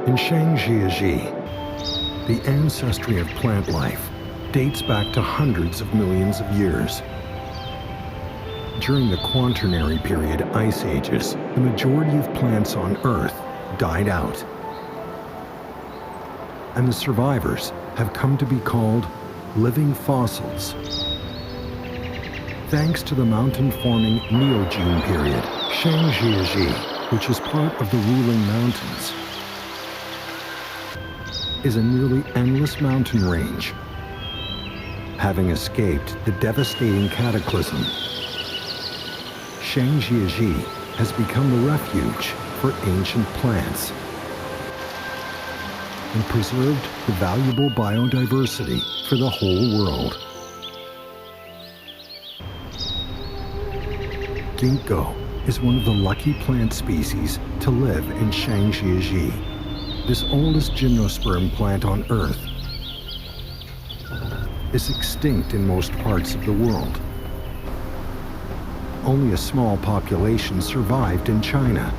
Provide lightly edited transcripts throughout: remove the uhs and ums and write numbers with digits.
In Zhangjiajie, the ancestry of plant life dates back to hundreds of millions of years. During the Quaternary period ice ages, the majority of plants on Earth died out. And the survivors have come to be called living fossils. Thanks to the mountain-forming Neogene period, Zhangjiajie, which is part of the ruling mountains, is a nearly endless mountain range. Having escaped the devastating cataclysm, Zhangjiajie has become the refuge for ancient plants and preserved the valuable biodiversity for the whole world. Ginkgo is one of the lucky plant species to live in Zhangjiajie, this oldest gymnosperm plant on Earth. Is extinct in most parts of the world. Only a small population survived in China.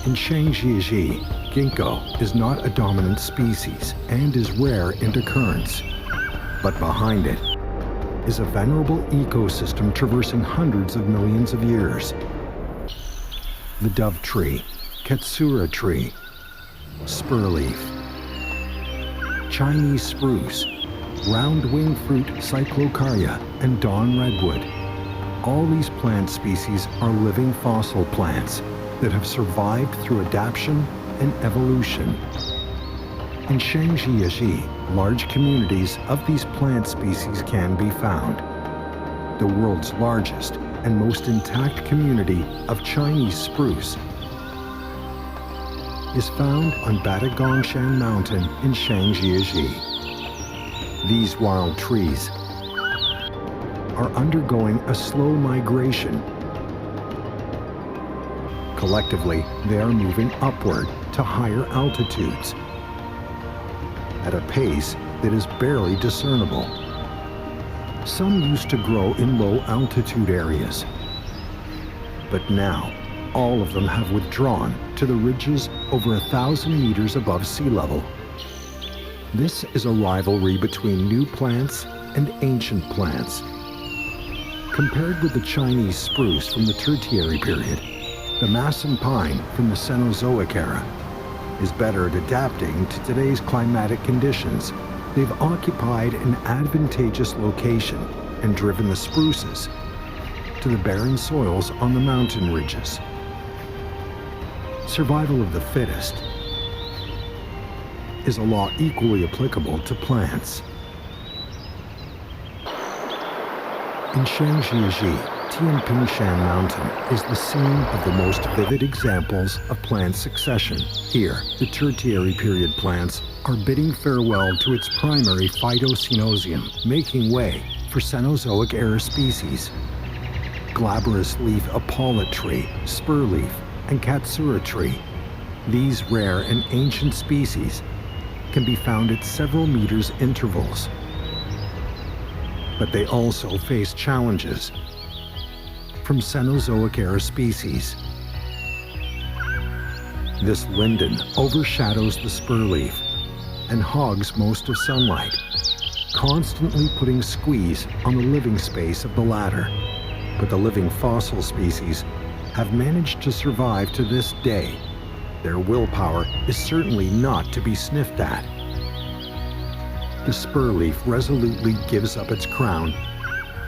In Zhangjiajie, ginkgo is not a dominant species and is rare in occurrence, but behind it is a venerable ecosystem traversing hundreds of millions of years. The dove tree, katsura tree, spurleaf, Chinese spruce, round wing fruit cyclocarya, and dawn redwood. All these plant species are living fossil plants that have survived through adaptation and evolution. In Zhangjiajie, large communities of these plant species can be found. The world's largest and most intact community of Chinese spruce is found on Badagongshan Mountain in Zhangjiajie. These wild trees are undergoing a slow migration. Collectively, they are moving upward to higher altitudes at a pace that is barely discernible. Some used to grow in low altitude areas, but now all of them have withdrawn to the ridges over 1,000 meters above sea level. This is a rivalry between new plants and ancient plants. Compared with the Chinese spruce from the Tertiary period, the Mason pine from the Cenozoic era is better at adapting to today's climatic conditions. They've occupied an advantageous location and driven the spruces to the barren soils on the mountain ridges. Survival of the fittest is a law equally applicable to plants. In Zhangjiajie, Tianpingshan Mountain is the scene of the most vivid examples of plant succession. Here, the Tertiary period plants are bidding farewell to its primary Phytocenozium, making way for Cenozoic era species. Glabrous leaf apollo tree, spurleaf, and katsura tree. These rare and ancient species can be found at several meters intervals. But they also face challenges from Cenozoic era species. This linden overshadows the spurleaf and hogs most of sunlight, constantly putting squeeze on the living space of the latter. But the living fossil species have managed to survive to this day. Their willpower is certainly not to be sniffed at. The spurleaf resolutely gives up its crown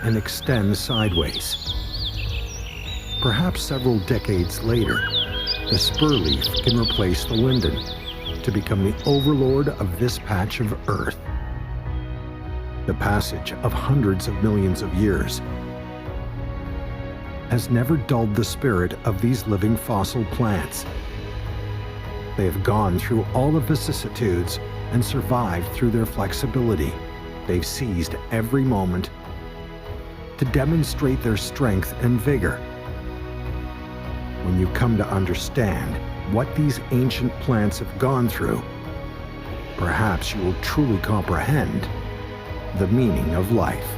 and extends sideways. Perhaps several decades later, the spurleaf can replace the linden to become the overlord of this patch of earth. The passage of hundreds of millions of years has never dulled the spirit of these living fossil plants. They have gone through all the vicissitudes and survived through their flexibility. They've seized every moment to demonstrate their strength and vigor. When you come to understand what these ancient plants have gone through, perhaps you will truly comprehend the meaning of life.